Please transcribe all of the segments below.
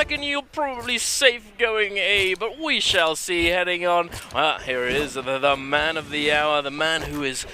reckon you're probably safe going A, but we shall see. Heading on. Here it is, the man of the hour, the man who is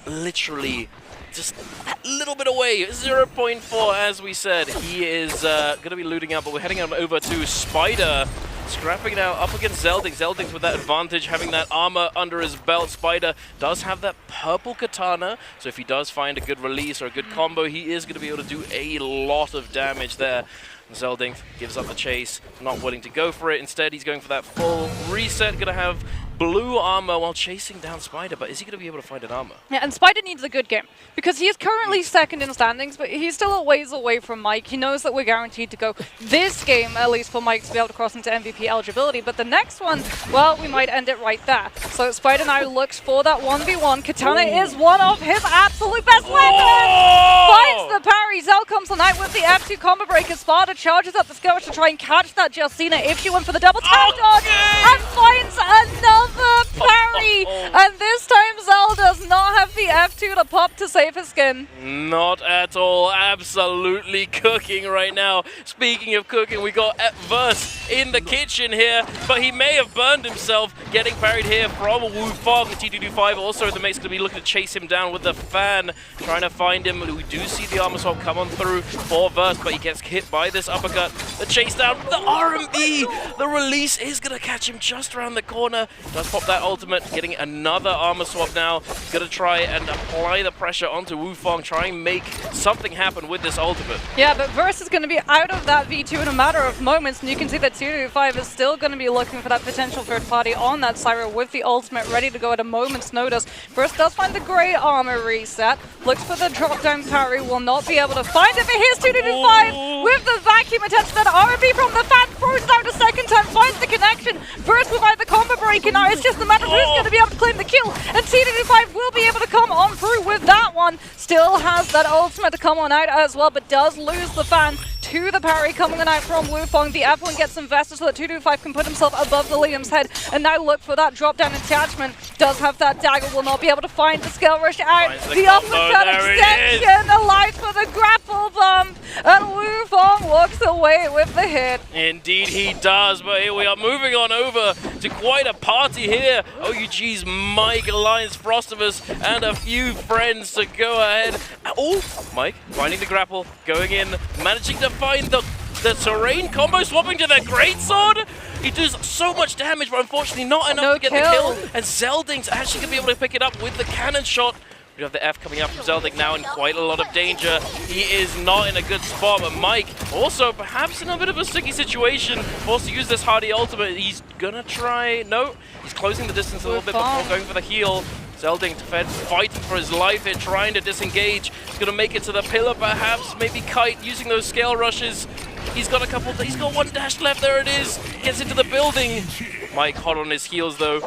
literally just a little bit away. 0.4, as we said. He is going to be looting out, but we're heading on over to Spider. Scrapping now up against Zelding. Zelding's with that advantage, having that armor under his belt. Spider does have that purple katana, so if he does find a good release or a good combo, he is going to be able to do a lot of damage there. Zelding gives up the chase, not willing to go for it. Instead, he's going for that full reset. Going to have blue armor while chasing down Spider, but is he going to be able to find an armor? Yeah, and Spider needs a good game, because he is currently second in standings, but he's still a ways away from Mike. He knows that we're guaranteed to go this game, at least for Mike to be able to cross into MVP eligibility, but the next one, well, we might end it right there. So Spider now looks for that 1v1. Katana is one of his absolute best weapons! Finds the parry. Zell comes on out with the F2 combo breaker. Sparta charges up the skirmish to try and catch that Justina if she went for the double tap dodge, and finds another parry, and this time Zell does not have the F2 to pop to save his skin. Not at all. Absolutely cooking right now. Speaking of cooking, we got Verse in the kitchen here, but he may have burned himself, getting parried here from Wu Fong. T225 also, the mate's going to be looking to chase him down with the fan, trying to find him. We do see the armor swap come on through for Verse, but he gets hit by this uppercut. The chase down, the RMB, the release is going to catch him just around the corner. Does pop that ultimate, getting another armor swap now. Gonna try and apply the pressure onto Wu Fong, try and make something happen with this ultimate. Yeah, but Verse is going to be out of that V2 in a matter of moments, and you can see that 225 is still going to be looking for that potential third party on that Syra with the ultimate ready to go at a moment's notice. Verse does find the grey armor reset, looks for the drop down parry, will not be able to find it, but here's 225 with the vacuum attempt. That RB from the fan throws it out a second time, finds the connection. Verse will find the combo breaker now. It's just a matter of who's going to be able to claim the kill, and T225 will be able to come on through with that one. Still has that ultimate to come on out as well, but does lose the fan to the parry coming on out from Wu Fong. The F1 gets invested so that 225 can put himself above the Liam's head and now look for that drop down attachment. Does have that dagger, will not be able to find the scale rush out. The uppercut extension allows for the grapple bump, and Wu Fong walks away with the hit. Indeed he does, but here we are moving on over to quite a party here. OUG's Mike, Alliance Frostivus, and a few friends to go ahead. Oh, Mike finding the grapple, going in, managing to find the terrain combo, swapping to the greatsword. He does so much damage, but unfortunately not enough to get the kill. And Zelding's actually going to be able to pick it up with the cannon shot. We have the F coming up from Zelding now in quite a lot of danger. He is not in a good spot, but Mike also perhaps in a bit of a sticky situation. Forced to use this hardy ultimate. He's gonna try, no, he's closing the distance a little bit before going for the heal. Zelding fighting for his life here, trying to disengage. He's gonna make it to the pillar perhaps, maybe kite using those scale rushes. He's got he's got one dash left, there it is. Gets into the building. Mike hot on his heels though.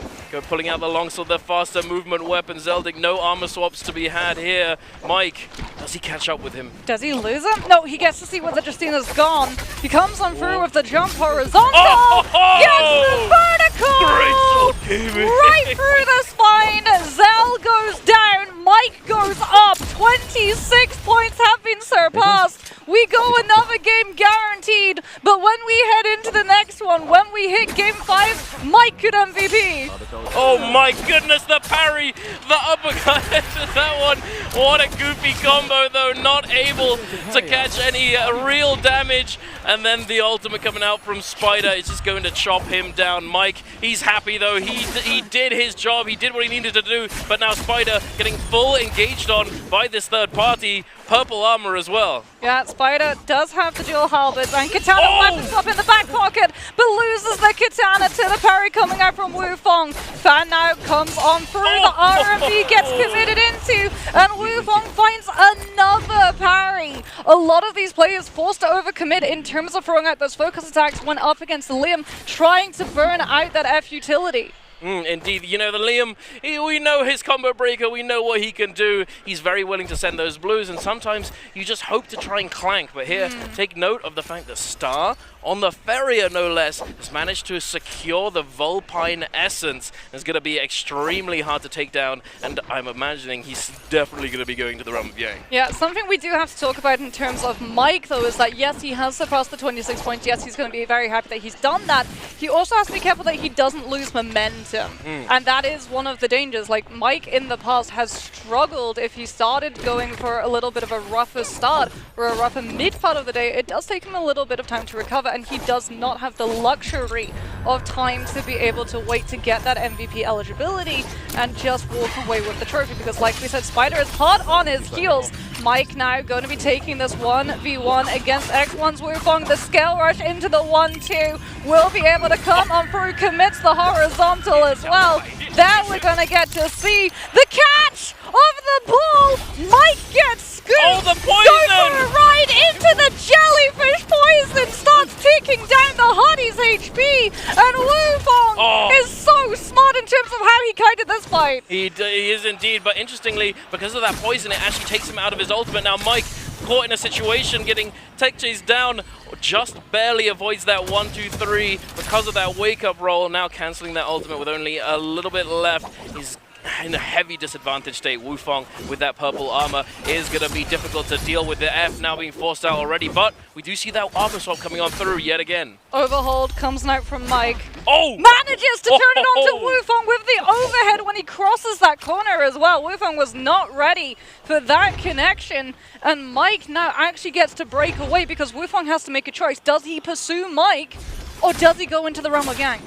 Pulling out the longsword, the faster movement weapon. Zelding, no armor swaps to be had here. Mike, does he catch up with him? Does he lose him? No, he gets to see whether Justina's gone. He comes on through with the jump horizontal. Gets the vertical! Right through the spine. Zell goes down. Mike goes up. 26 points have been surpassed. We go another game guaranteed, but when we head into the next one, when we hit game 5, Mike could MVP. Oh my goodness, the parry, the uppercut to that one. What a goofy combo though, not able to catch any real damage. And then the ultimate coming out from Spider is just going to chop him down. Mike, he's happy though, he did his job, he did what he needed to do, but now Spider getting full engaged on by this third party. Purple armor as well. Yeah, Spider does have the dual halberds and katana weapon swap in the back pocket, but loses the katana to the parry coming out from Wu Fong. Fan now comes on through, the RMB gets committed into, and Wu Fong finds another parry. A lot of these players forced to overcommit in terms of throwing out those focus attacks when up against Liam, trying to burn out that F utility. Indeed, you know, the Liam, we know his combo breaker, we know what he can do. He's very willing to send those blues, and sometimes you just hope to try and clank. But here, take note of the fact that Star, on the Ferrier no less, has managed to secure the Vulpine Essence. It's going to be extremely hard to take down, and I'm imagining he's definitely going to be going to the realm of Yang. Yeah, something we do have to talk about in terms of Mike, though, is that yes, he has surpassed the 26 points. Yes, he's going to be very happy that he's done that. He also has to be careful that he doesn't lose momentum. And that is one of the dangers. Like, Mike in the past has struggled if he started going for a little bit of a rougher start or a rougher mid part of the day. It does take him a little bit of time to recover, and he does not have the luxury of time to be able to wait to get that MVP eligibility and just walk away with the trophy, because like we said, Spider is hot on his heels. Mike now going to be taking this 1v1 against X1's Wufong. The scale rush into the 1-2 will be able to come on through, commits the horizontal as well. Then we're going to get to see the catch of the ball. Mike gets scooped. Oh, the poison! Goes for a ride into the jellyfish poison, starts taking down the Hottie's HP, and Wufong is so smart in terms of how he kited this fight. He is indeed, but interestingly, because of that poison, it actually takes him out of his ultimate. Now Mike, caught in a situation, getting tech chased down, just barely avoids that 1-2-3 because of that wake-up roll, now cancelling that ultimate with only a little bit left. He's in a heavy disadvantage state. Wufong with that purple armor is going to be difficult to deal with. The F now being forced out already, but we do see that armor swap coming on through yet again. Overhold comes out from Mike. Oh! Manages to turn it onto Wufong with the overhead when he crosses that corner as well. Wufong was not ready for that connection, and Mike now actually gets to break away because Wufong has to make a choice. Does he pursue Mike, or does he go into the realm of Yang?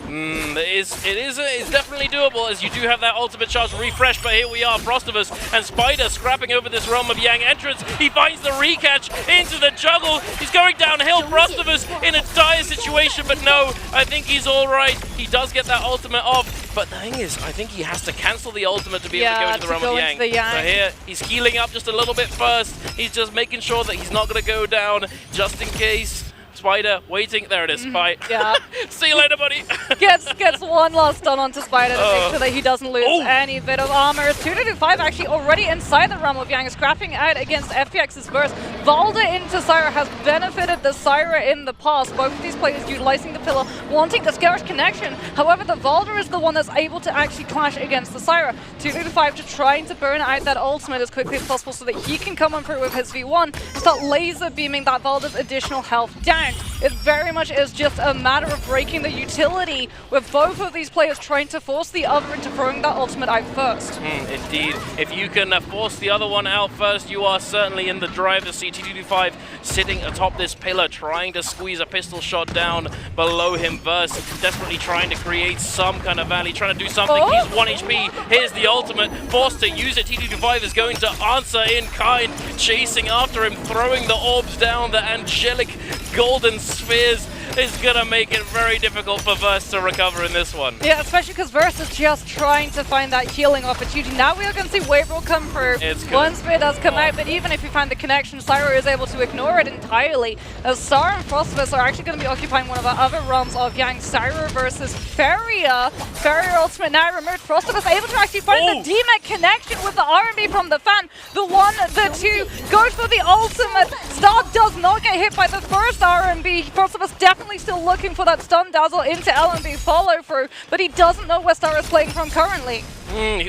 It's definitely doable, as you do have that ultimate charge refresh, but here we are, Frostivus and Spider scrapping over this realm of Yang entrance. He finds the recatch into the juggle. He's going downhill. Frostivus in a dire situation, but no, I think he's all right. He does get that ultimate off, but the thing is, I think he has to cancel the ultimate to be able to go into the realm of Yang. So here, he's healing up just a little bit first. He's just making sure that he's not going to go down, just in case. Spider waiting. There it is. Bye. Yeah. See you later, buddy. gets one last stun onto Spider to make sure that he doesn't lose any bit of armor. 2-5 actually already inside the realm of Yang, scrapping out against FPX's burst. Valda into Syra has benefited the Syra in the past. Both of these players utilizing the pillar, wanting the Scarce connection. However, the Valda is the one that's able to actually clash against the Syra. 2-5 to trying to burn out that ultimate as quickly as possible so that he can come on through with his V1, start laser beaming that Valda's additional health down. It very much is just a matter of breaking the utility, with both of these players trying to force the other into throwing that ultimate out first. Indeed. If you can force the other one out first, you are certainly in the driver's seat. T225 sitting atop this pillar, trying to squeeze a pistol shot down below him. Verse desperately trying to create some kind of valley, trying to do something. He's 1 HP. Here's the ultimate. Forced to use it. T225 is going to answer in kind, chasing after him, throwing the orbs down, the angelic golden spheres is going to make it very difficult for Verse to recover in this one. Yeah, especially because Verse is just trying to find that healing opportunity. Now we are going to see Wave Roll come through. One spear does come out, but even if you find the connection, Syra is able to ignore it entirely. As Star and Frostivus are actually going to be occupying one of our other realms of Yang. Syra versus Ferrier. Ferrier ultimate now removed. Frostivus able to actually find the DMAC connection with the R&B from the fan. The 1, the 2 goes for the ultimate. Star does not get hit by the first R&B. Frostivus definitely still looking for that stun dazzle into LMB follow through, but he doesn't know where Star is playing from currently.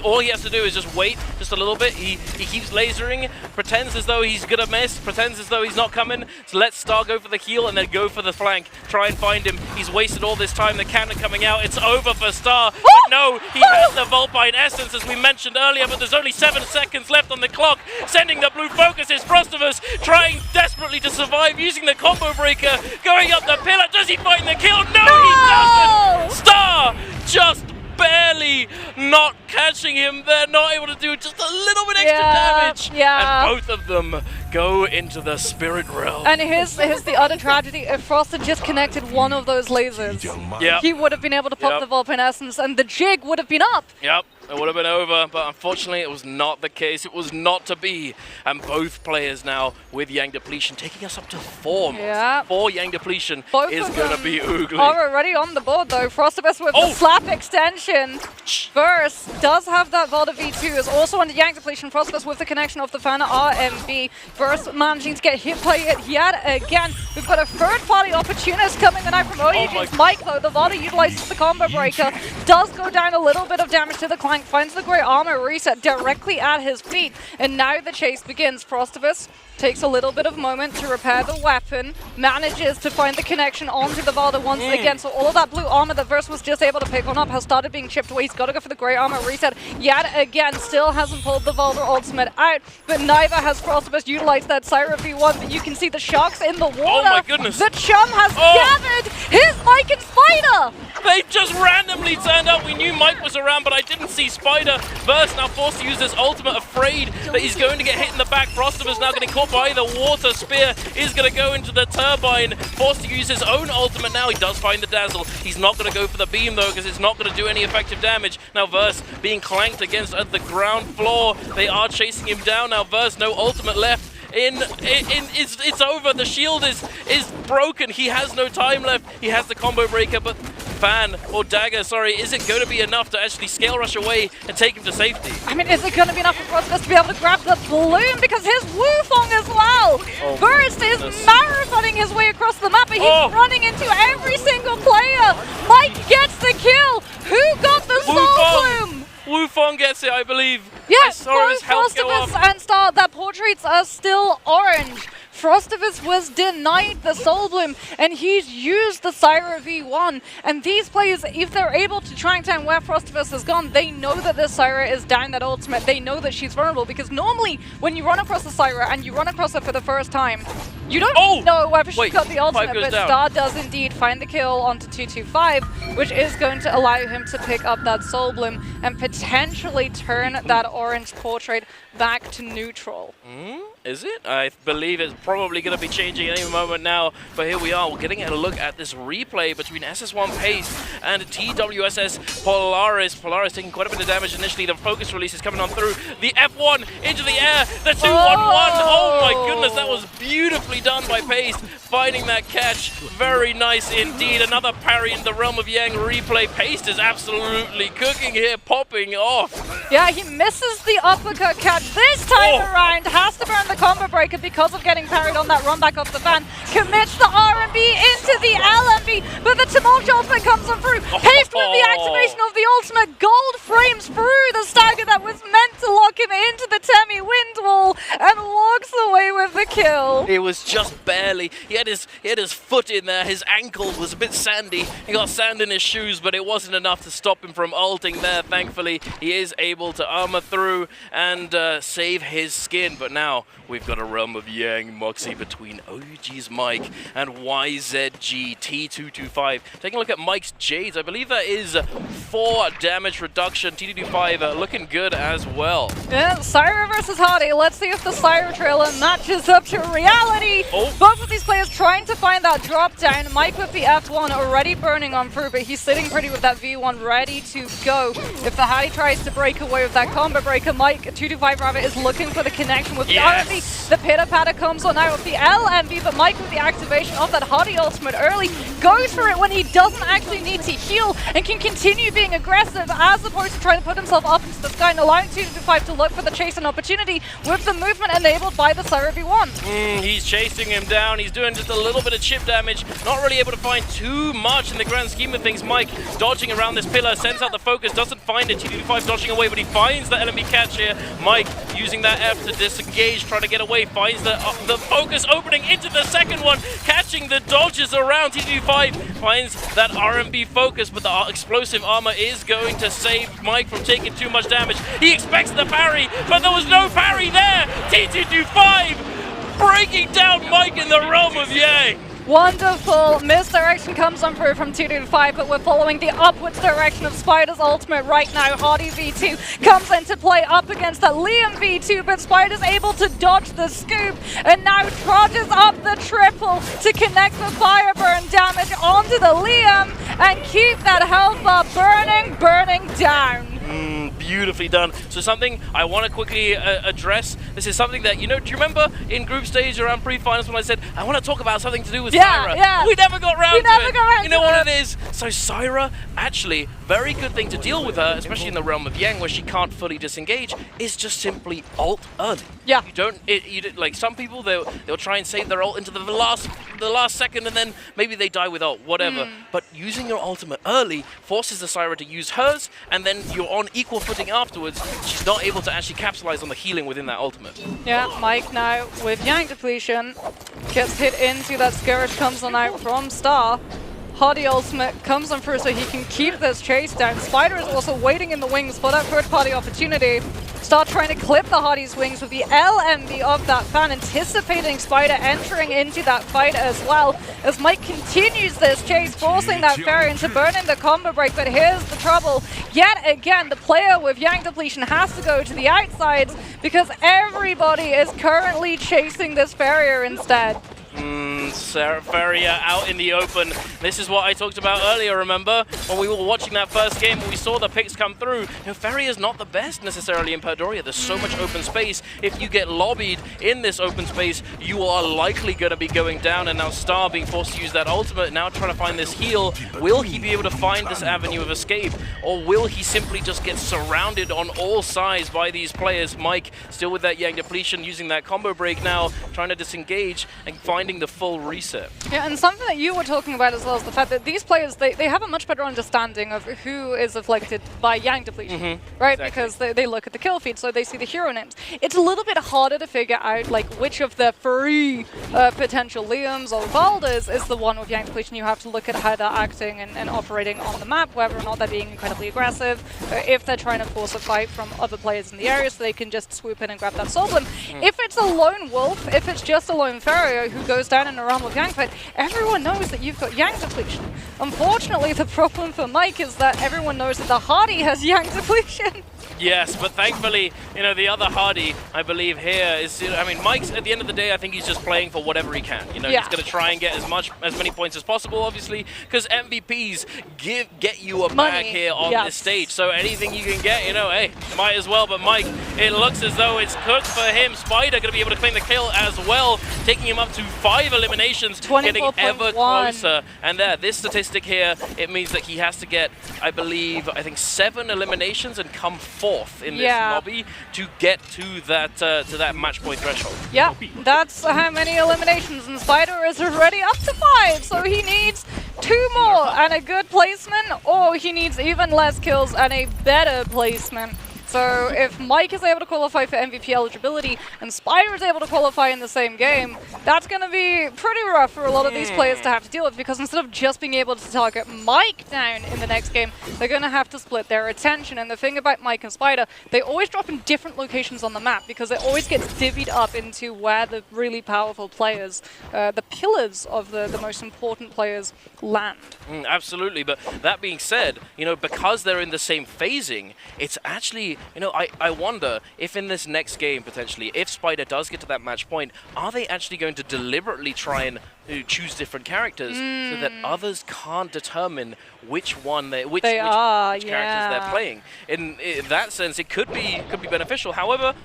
All he has to do is just wait just a little bit. He keeps lasering, pretends as though he's gonna miss, pretends as though he's not coming. So let Star go for the heal and then go for the flank. Try and find him. He's wasted all this time. The cannon coming out. It's over for Star. But no, he has the Vulpine Essence as we mentioned earlier, but there's only 7 seconds left on the clock. Sending the blue focus is Frostivus, trying desperately to survive using the combo breaker, going up the pillar. Does he find the kill? No, he doesn't! Star just barely not catching him. They're not able to do just a little bit extra damage. And both of them go into the spirit realm. And here's the other tragedy. If Frost had just connected one of those lasers, he would have been able to pop the Vulpine Essence and the jig would have been up. It would have been over, but unfortunately it was not the case. It was not to be. And both players now with Yang Depletion taking us up to 4. Yeah. 4 Yang Depletion Both is of going to them be oogly. are already on the board though. Frostabus with the slap extension. Verse does have that Volta V2, is also on the Yang Depletion. Frostabus with the connection of the fan RMB. Verse managing to get hit by it yet again. We've got a third-party opportunist coming in out from OUG's Mike though. The Volta utilizes the combo breaker. Does go down a little bit of damage to the Clank. Finds the Great Armor reset directly at his feet. And now the chase begins. Frostabus takes a little bit of moment to repair the weapon, manages to find the connection onto the Volta once again. So all of that blue armor that Verse was just able to pick on up has started being chipped away. He's got to go for the Great Armor reset yet again. Still hasn't pulled the Volta ultimate out, but neither has Frostabus utilized that Syra V1. But you can see the sharks in the water. Oh my goodness. The chum has gathered his Mike and Spider. They just randomly turned up. We knew Mike was around, but I didn't see Spider. Verse now forced to use this ultimate, afraid that he's going to get hit in the back. Frostabus now getting caught by the water. Spear is going to go into the turbine. Forced to use his own ultimate now. He does find the dazzle. He's not going to go for the beam though, because it's not going to do any effective damage. Now Verse being clanked against at the ground floor. They are chasing him down now. Verse, no ultimate left. It's over. The shield is broken. He has no time left. He has the combo breaker, but Fan or Dagger, sorry, is it going to be enough to actually scale rush away and take him to safety? I mean, is it going to be enough for Frostabus to be able to grab the balloon? Because his Wufong as well. Burst is marathoning his way across the map, but he's running into every single player. Mike gets the kill. Who got the Soul Bloom? Wufong gets it, I believe. Yeah, I saw his health go up. and Star, their portraits are still orange. Frostabus was denied the Soul Bloom, and he's used the Syra V1. And these players, if they're able to track down where Frostabus has gone, they know that the Syra is down that ultimate. They know that she's vulnerable, because normally when you run across the Syra and you run across her for the first time, you don't know whether she's got the ultimate, but Star does indeed find the kill onto 225, which is going to allow him to pick up that Soul Bloom and potentially turn that orange portrait back to neutral. Is it? I believe it's probably going to be changing any moment now, but here we are. We're getting a look at this replay between SS1 Pace and TWSS Polaris. Polaris taking quite a bit of damage initially. The focus release is coming on through. The F1 into the air. The 2-1-1. Oh my goodness, that was beautifully done by Pace. Finding that catch. Very nice indeed. Another parry in the realm of Yang replay. Pace is absolutely cooking here, popping off. Yeah, he misses the uppercut catch this time around. Has to burn the combo breaker because of getting parried on that run back off the fan. Commits the RMB into the LMB, but the Tumult ultimate comes on through. Paced with the activation of the ultimate. Gold frames through the stagger that was meant to lock him into the Temi wind wall and walks away with the kill. It was just barely. He had his foot in there. His ankle was a bit sandy. He got sand in his shoes, but it wasn't enough to stop him from ulting there. Thankfully, he is able to armor through and save his skin. But now we've got a realm of Yang Moxie between OUG's Mike and YZG T225. Taking a look at Mike's Jades, I believe that is 4 damage reduction. T225 looking good as well. Yeah, Syra versus Hardy. Let's see if the Syra trailer matches up to reality. Both of these players trying to find that drop down. Mike with the F1 already burning on through, but he's sitting pretty with that V1 ready to go. If the Hardy tries to break away with that combo breaker, Mike, 225 Rabbit, is looking for the connection with the RMB. The pitter patter comes on now with the LMB, but Mike with the activation of that Hardy ultimate early goes for it when he doesn't actually need to heal and can continue being aggressive as opposed to trying to put himself up into the sky and allowing 225 to look for the chase and opportunity with the movement enabled by the Syra V1. He's chasing him down. He's doing just a little bit of chip damage. Not really able to find too much in the grand scheme of things. Mike dodging around this pillar, sends out the focus, doesn't find it. T225 dodging away, but he finds the LMB catch here. Mike using that F to disengage, trying to get away, finds the focus opening into the second one, catching the dodges around. T225 finds that RMB focus, but the explosive armor is going to save Mike from taking too much damage. He expects the parry, but there was no parry there. T225 breaking down Mike in the realm of Yang. Wonderful misdirection comes on through from 225, but we're following the upwards direction of Spider's ultimate right now. Hardy V2 comes into play up against that Liam V2, but Spider's able to dodge the scoop and now charges up the triple to connect the fire burn damage onto the Liam and keep that health bar burning down. Beautifully done. So something I want to quickly address. This is something that, do you remember in group stage around pre-finals when I said, I want to talk about something to do with Syra? Yeah. We never got round to it. You know what it it is? So Syra, actually, very good thing to deal with her, especially in the realm of Yang, where she can't fully disengage, is just simply ult early. Yeah. Like some people, they'll try and save their ult into the last second, and then maybe they die with ult, whatever. But using your ultimate early forces the Syra to use hers, and then you're on equal footing afterwards. She's not able to actually capitalize on the healing within that ultimate. Yeah, Mike now with Yang depletion gets hit into that Skirmish, comes on out from Star. Hardy ultimate comes on through so he can keep this chase down. Spider is also waiting in the wings for that third-party opportunity. Star trying to clip the Hardy's wings with the LMB of that fan, anticipating Spider entering into that fight as well. As Mike continues this chase, forcing that Fairy into burning the combo break, but here's the trouble. Yet again, the player with Yang depletion has to go to the outsides because everybody is currently chasing this Farrier instead. Farrier out in the open. This is what I talked about earlier, remember? When we were watching that first game, when we saw the picks come through. Farrier's not the best necessarily in Perdoria. There's so much open space. If you get lobbied in this open space, you are likely going to be going down, and now Star being forced to use that ultimate, now trying to find this heal. Will he be able to find this avenue of escape, or will he simply just get surrounded on all sides by these players? Mike still with that Yang depletion, using that combo break now, trying to disengage and finding the full reset. Yeah, and something that you were talking about as well is the fact that these players, they have a much better understanding of who is afflicted by Yang depletion, right? Exactly. Because they look at the kill feed, so they see the hero names. It's a little bit harder to figure out like which of the three potential Liams or Valders is the one with Yang depletion. You have to look at how they're acting and operating on the map, whether or not they're being incredibly aggressive, if they're trying to force a fight from other players in the area so they can just swoop in and grab that soul limb. If it's a lone wolf, if it's just a lone Farrier who goes down in a realm with Yang fight, everyone knows that you've got Yang depletion. Unfortunately, the problem for Mike is that everyone knows that the Hardy has Yang depletion. Yes, but thankfully, the other Hardy, I believe here is, Mike's, at the end of the day, I think he's just playing for whatever he can. He's going to try and get as many points as possible, obviously, because MVPs get you a bag here on this stage. So anything you can get, hey, might as well. But Mike, it looks as though it's cooked for him. Spider going to be able to claim the kill as well, taking him up to 5 eliminations, getting ever closer. And this statistic here, it means that he has to get, I think 7 eliminations and come 4th in this lobby to get to that match point threshold. Yeah, that's how many eliminations, and Spider is already up to 5, so he needs 2 more and a good placement, or he needs even less kills and a better placement. So if Mike is able to qualify for MVP eligibility and Spider is able to qualify in the same game, that's going to be pretty rough for a lot of these players to have to deal with, because instead of just being able to target Mike down in the next game, they're going to have to split their attention. And the thing about Mike and Spider, they always drop in different locations on the map because it always gets divvied up into where the really powerful players, the pillars of the most important players land. Absolutely, but that being said, because they're in the same phasing, it's actually, I wonder if in this next game, potentially, if Spider does get to that match point, are they actually going to deliberately try and choose different characters so that others can't determine which characters they're playing? In that sense, it could be beneficial. However,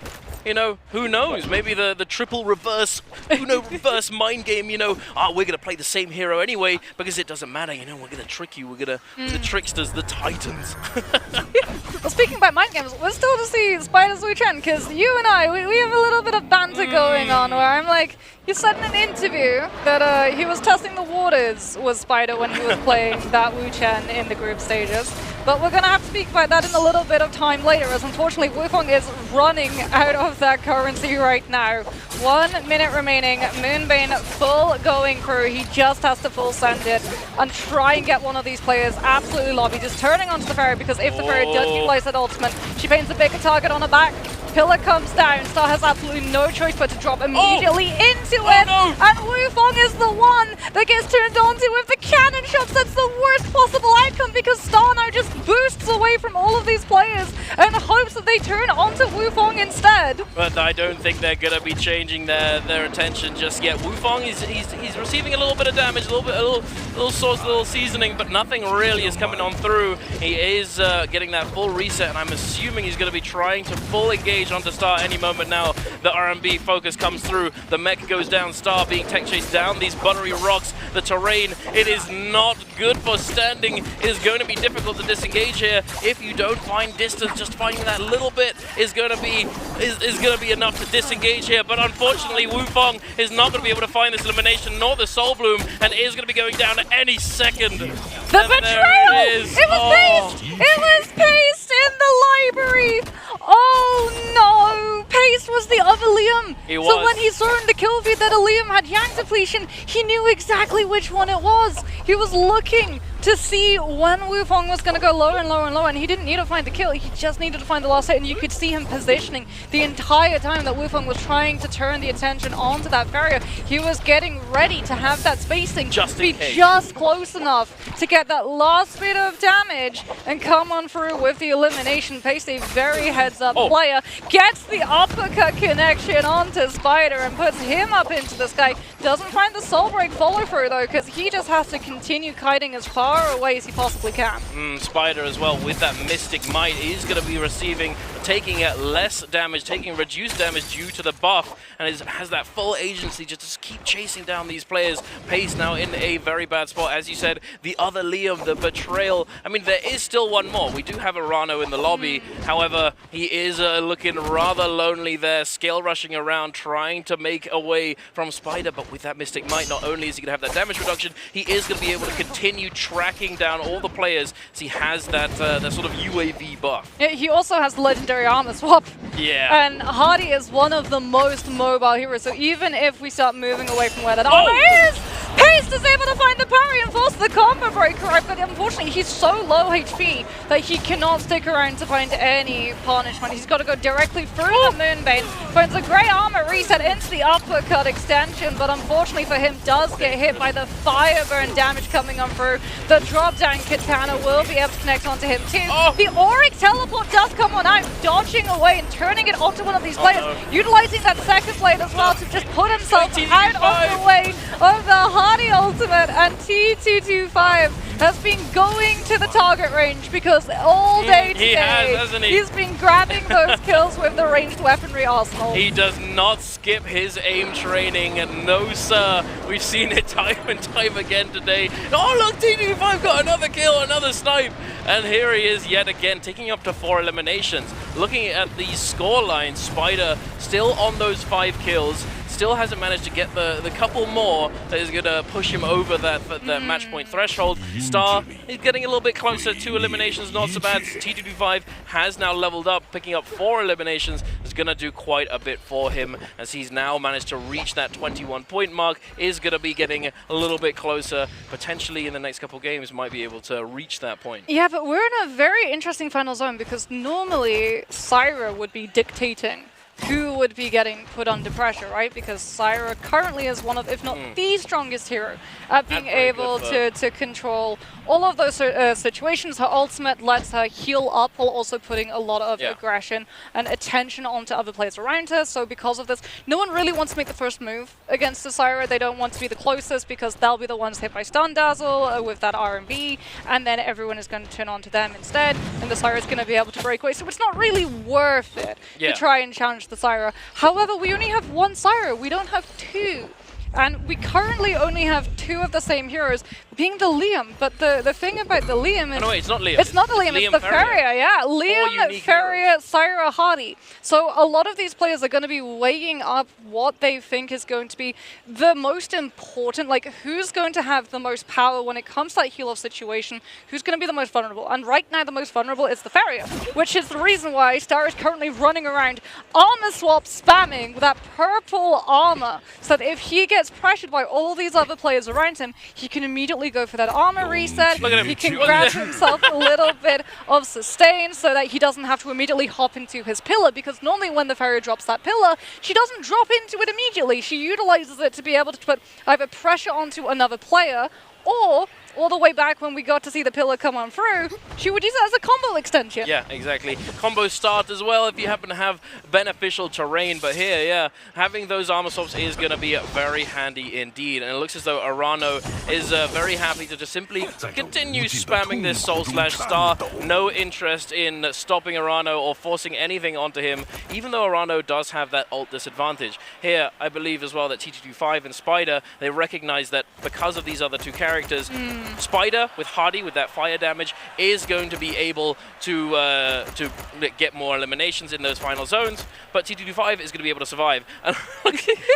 who knows? Maybe the triple reverse, reverse mind game, we're going to play the same hero anyway because it doesn't matter, we're going to trick you, we're going to, the tricksters, the titans. Well, speaking about mind games, we're still to see Spider's Wu Chen, because you and I, we have a little bit of banter going on where I'm like, you said in an interview that he was testing the waters with Spider when he was playing that Wu Chen in the group stages. But we're going to have to speak about that in a little bit of time later, as unfortunately Wufeng is running out of that currency right now. 1 minute remaining, Moonbane full going through. He just has to full send it and try and get one of these players absolutely lobbied. Just turning onto the Fairy, because if the Fairy does utilize that ultimate, she paints a bigger target on her back. Pillar comes down. Star has absolutely no choice but to drop immediately into it. No. And Wufeng is the one that gets turned onto with the cannon shots. That's the worst possible outcome, because Star now just boosts away from all of these players and hopes that they turn onto Wufong instead. But I don't think they're going to be changing their attention just yet. Wufong, he's receiving a little bit of damage, a little sauce, a little seasoning, but nothing really is coming on through. He is getting that full reset, and I'm assuming he's going to be trying to full engage onto Star any moment now. The R&B focus comes through. The mech goes down. Star being tech chased down these buttery rocks. The terrain, it is not good for standing. It is going to be difficult to disengage here. If you don't find distance, just finding that little bit is going to be enough to disengage here. But unfortunately, Wufong is not going to be able to find this elimination, nor the Soul Bloom, and is going to be going down at any second. The betrayal! It was Paste! It was Paste in the library! Oh no! Paste was the other Liam! He was. So when he saw in the kill feed that a Liam had Yang depletion, he knew exactly which one it was. He was looking to see when Wufong was going to go lower and lower and lower, and he didn't need to find the kill, he just needed to find the last hit, and you could see him positioning the entire time that Wufong was trying to turn the attention onto that barrier. He was getting ready to have that spacing just be just close enough to get that last bit of damage and come on through with the elimination. Pace, a very heads-up player, gets the uppercut connection onto Spider and puts him up into the sky. Doesn't find the soul break follow-through though, because he just has to continue kiting as far away as he possibly can. Spider as well with that Mystic Might is going to be taking less damage, taking reduced damage due to the buff, and has that full agency just to keep chasing down these players. Pace now in a very bad spot. As you said, the other Liam, the betrayal. I mean, there is still one more. We do have Arano in the lobby. However, he is looking rather lonely there, scale rushing around, trying to make away from Spider, but with that Mystic Might, not only is he going to have that damage reduction, he is going to be able to continue tracking down all the players, as he has that sort of UAV buff. Yeah, he also has the legendary armor swap. Yeah. And Hardy is one of the most mobile heroes, so even if we start moving away from where that armor is, Paste is able to find the parry and force the combo breaker out, but unfortunately he's so low HP that he cannot stick around to find any punishment. He's got to go directly through the Moonbane, finds a great armor reset into the uppercut extension, but unfortunately for him does get hit by the fire burn damage coming on through. The drop down Katana will be able to connect onto him too. The Auric teleport does come on out, dodging away and turning it onto one of these players, utilizing that second blade as well to just put himself out of the way of the Hardy ultimate, and T225 has been going to the target range because all day today hasn't he? He's been grabbing those kills with the ranged weaponry arsenal. He does not skip his aim training, and no sir, we've seen it time and time again today. Oh look, T225 got another kill, another snipe, and here he is yet again, taking up to 4 eliminations. Looking at the score line, Spider still on those 5 kills, still hasn't managed to get the couple more that is going to push him over that match point threshold. Star is getting a little bit closer, 2 eliminations, not so bad. T225 has now leveled up, picking up 4 eliminations. Is going to do quite a bit for him, as he's now managed to reach that 21-point mark, is going to be getting a little bit closer, potentially in the next couple games might be able to reach that point. Yeah, but we're in a very interesting final zone, because normally Syra would be dictating who would be getting put under pressure, right? Because Syra currently is one of, if not the strongest hero at being able to control all of those situations. Her ultimate lets her heal up while also putting a lot of aggression and attention onto other players around her. So because of this, no one really wants to make the first move against the Syra. They don't want to be the closest, because they'll be the ones hit by Stun Dazzle with that R&B, and then everyone is going to turn on to them instead, and the Syra is going to be able to break away. So it's not really worth it to try and challenge the Syra. However, we only have 1 Syra, we don't have 2. And we currently only have 2 of the same heroes, being the Liam. But the thing about the Liam is... Oh, no, wait, it's not Liam. It's not the Liam, it's the Ferrier, yeah. Liam, Ferrier, Syra, Hardy. So a lot of these players are going to be weighing up what they think is going to be the most important, like who's going to have the most power when it comes to that heal-off situation, who's going to be the most vulnerable. And right now the most vulnerable is the Ferrier, which is the reason why Star is currently running around armor swap spamming with that purple armor, so that if he gets pressured by all these other players around him, he can immediately go for that armor reset. He can grab himself a little bit of sustain so that he doesn't have to immediately hop into his pillar, because normally when the Ferrier drops that pillar, she doesn't drop into it immediately. She utilizes it to be able to put either pressure onto another player or all the way back when we got to see the pillar come on through, she would use it as a combo extension. Yeah, exactly. Combo start as well if you happen to have beneficial terrain. But here, yeah, having those armor swaps is going to be very handy indeed. And it looks as though Arano is very happy to just simply continue spamming this Soul Slash Star. No interest in stopping Arano or forcing anything onto him, even though Arano does have that ult disadvantage. Here, I believe as well that T225 and Spider, they recognize that because of these other two characters, Spider with Hardy, with that fire damage, is going to be able to get more eliminations in those final zones, but T225 is going to be able to survive. And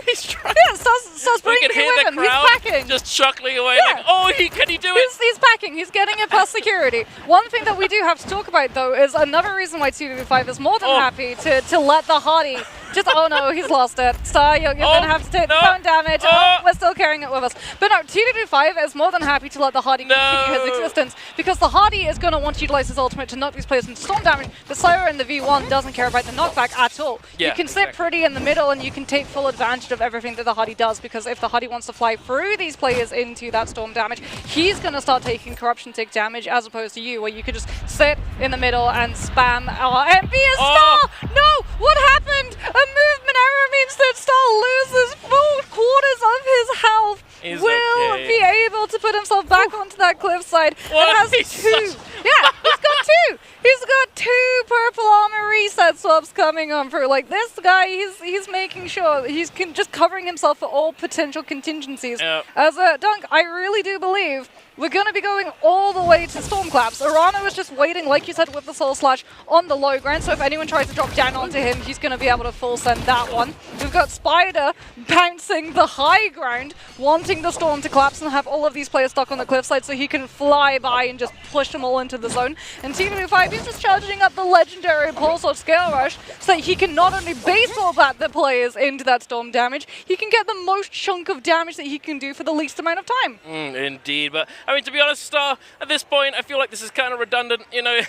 he's trying. Yeah, starts We bringing can hear it the with him. He's crowd packing. just chuckling away Yeah. like, oh, can he do it? He's packing. He's getting it past security. One thing that we do have to talk about, though, is another reason why T225 is more than happy to let the Hardy just, oh no, he's lost it. Star, you're going to have to take the phone damage. Oh, we're still carrying it with us. But no, T225 is more than happy to let the Hardy continue his existence, because the Hardy is going to want to utilize his ultimate to knock these players into storm damage. The Slayer in the V1 doesn't care about the knockback at all. Yeah, you can sit pretty in the middle and you can take full advantage of everything that the Hardy does, because if the Hardy wants to fly through these players into that storm damage, he's going to start taking corruption tick damage, as opposed to you, where you could just sit in the middle and spam and be a Star! No! What happened? A movement error means that Star loses 4/4 of his health. He's Will okay. be able to put himself back onto that cliffside. What? And has two. Yeah, he's got two. He's got two purple armor reset swaps coming on through. Like, this guy, he's making sure he's just covering himself for all potential contingencies. Yep. As a Dunk, I really do believe we're going to be going all the way to Stormclaps. Arano is just waiting, like you said, with the Soul Slash on the low ground, so if anyone tries to drop down onto him, he's going to be able to full send that one. We've got Spider bouncing the high ground, wanting the Storm to collapse and have all of these players stuck on the cliffside so he can fly by and just push them all into the zone. And T225 is just charging up the legendary Pulse or Scale Rush so that he can not only baseball bat the players into that Storm damage, he can get the most chunk of damage that he can do for the least amount of time. Indeed, but I mean, to be honest, Star, at this point, I feel like this is kind of redundant, you know.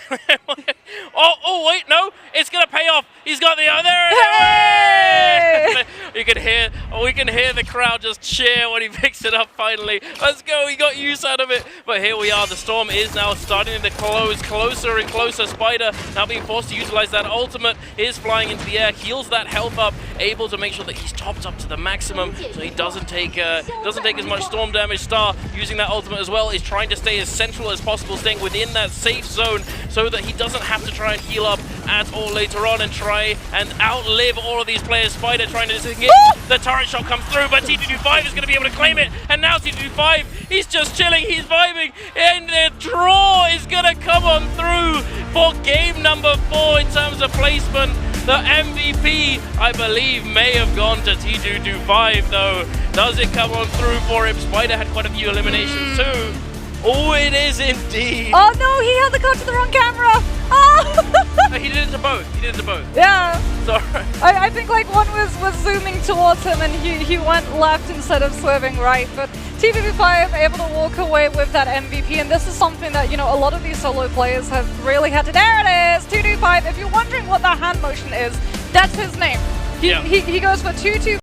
oh, wait, no, it's going to pay off. He's got the, there it is! You can hear, we can hear the crowd just cheer when he picks it up finally. Let's go, he got use out of it. But here we are, the Storm is now starting to close closer and closer. Spider now being forced to utilize that ultimate, is flying into the air, heals that health up, able to make sure that he's topped up to the maximum so he doesn't take as much storm damage. Star using that ultimate as well, is trying to stay as central as possible, staying within that safe zone so that he doesn't have to try and heal up at all later on and try and outlive all of these players. Spider trying to disengage. The turret shot comes through, but T225 is going to be able to claim it, and now T225, he's just chilling, he's vibing, and the draw is going to come on through for game number 4 in terms of placement. The MVP, I believe, may have gone to T225, though. Does it come on through for him? Spider had quite a few eliminations too. Oh, it is indeed. Oh no, he held the card to the wrong camera. Oh! He did it to both. He did it to both. Yeah. Sorry. I think like one was zooming towards him and he went left instead of swerving right. But T225 able to walk away with that MVP, and this is something that, you know, a lot of these solo players have really had to. There it is, 225. If you're wondering what that hand motion is, that's his name. He goes for 2-2.